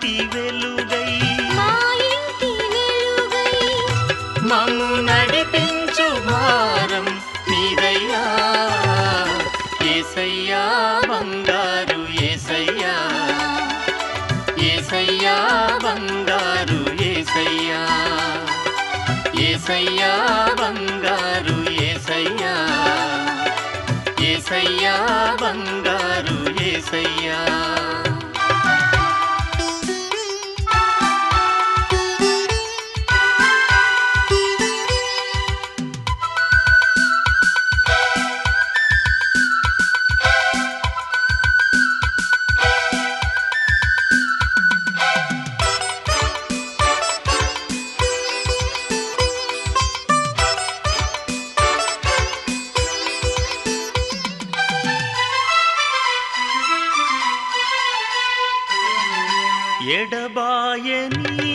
ఇంటి వెలుగై మమ్ము నడిపించు భారం నీదయ్యా యేసయ్యా బంగారు యేసయ్యా యేసయ్యా బంగారు యేసయ్యా యేసయ్యా బంగారు యేసయ్యా యేసయ్యా బంగారు యేసయ్యా ఎడబాయని